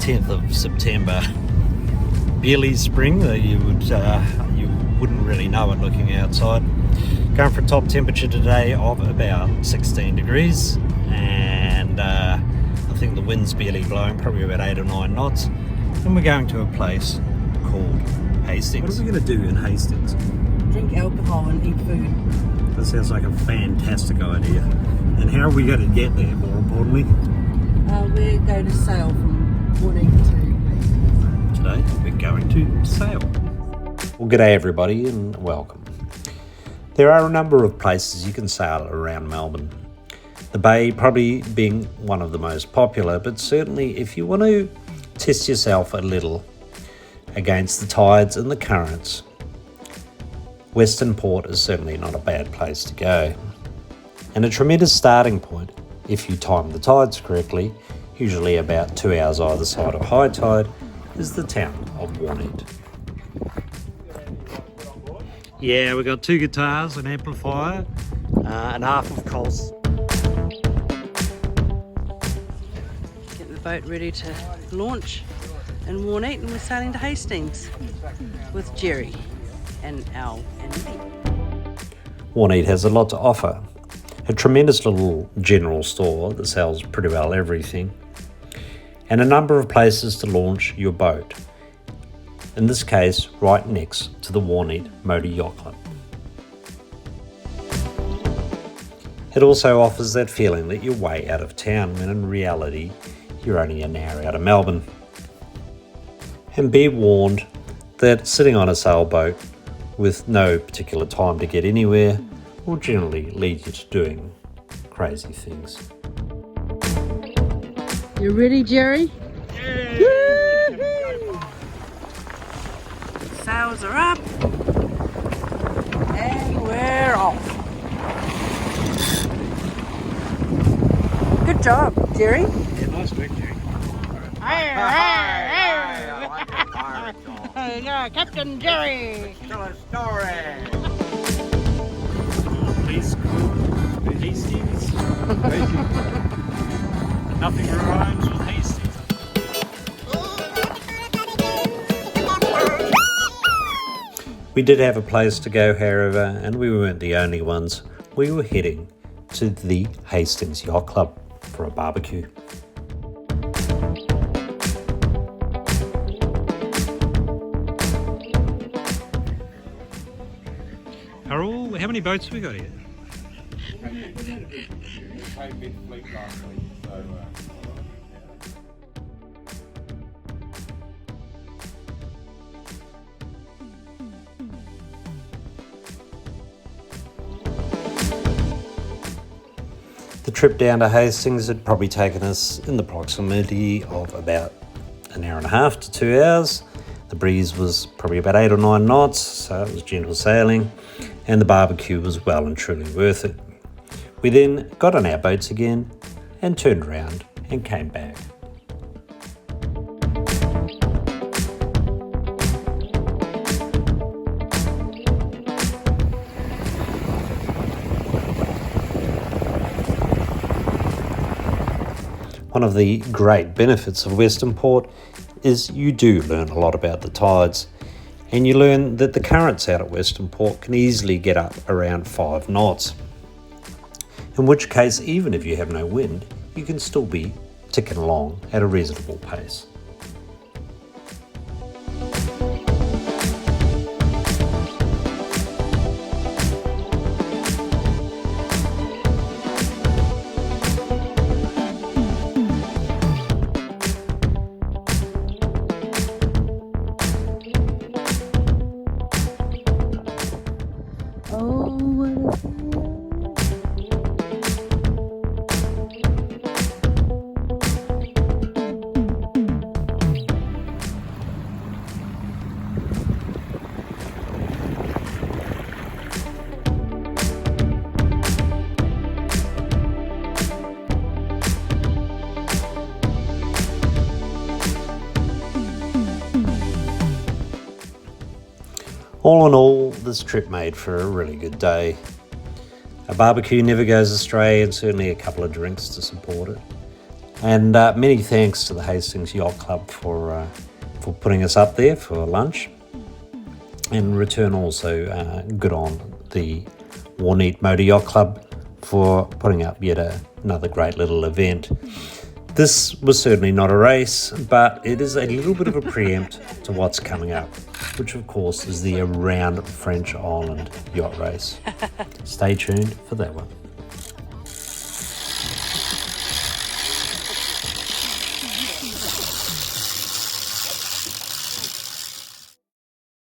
10th of September. Barely spring, though you wouldn't really know it looking outside. Going for a top temperature today of about 16 degrees, and I think the wind's barely blowing, probably about 8 or 9 knots. And we're going to a place called Hastings. What are we going to do in Hastings? Drink alcohol and eat food. That sounds like a fantastic idea. And how are we going to get there, more importantly? We're going to sail from Warneet to Hastings. Today we're going to sail. Well, g'day everybody and welcome. There are a number of places you can sail around Melbourne. The Bay probably being one of the most popular, but certainly if you want to test yourself a little against the tides and the currents, Westernport is certainly not a bad place to go. And a tremendous starting point, if you time the tides correctly, usually about 2 hours either side of high tide, is the town of Warneet. Yeah, we've got 2 guitars, an amplifier, and half of coals. Getting the boat ready to launch in Warneet, and we're sailing to Hastings with Jerry and Al and me. Warneet has a lot to offer. A tremendous little general store that sells pretty well everything, and a number of places to launch your boat. In this case, right next to the Warneet Motor Yacht Club. It also offers that feeling that you're way out of town when in reality you're only an hour out of Melbourne. And be warned that sitting on a sailboat with no particular time to get anywhere will generally lead you to doing crazy things. You ready, Jerry? Sails are up and we're off. Good job, Jerry. Yeah, nice work, Jerry. Yeah, Captain Jerry. Tell a story. Please call Hastings. Nothing rhymes with Hastings. We did have a place to go, however, and we weren't the only ones. We were heading to the Hastings Yacht Club for a barbecue. Harold, how many boats have we got here? The trip down to Hastings had probably taken us in the proximity of about an hour and a half to 2 hours. The breeze was probably about 8 or 9 knots, so it was gentle sailing, and the barbecue was well and truly worth it. We then got on our boats again and turned around and came back. One of the great benefits of Westernport is you do learn a lot about the tides, and you learn that the currents out at Westernport can easily get up around 5 knots. In which case, even if you have no wind, you can still be ticking along at a reasonable pace. Oh, what a feel. All in all, this trip made for a really good day. A barbecue never goes astray, and certainly a couple of drinks to support it. And many thanks to the Hastings Yacht Club for putting us up there for lunch. In return also, good on the Warneet Motor Yacht Club for putting up yet another great little event. This was certainly not a race, but it is a little bit of a preempt to what's coming up, which of course is the Around French Island Yacht Race. Stay tuned for that one.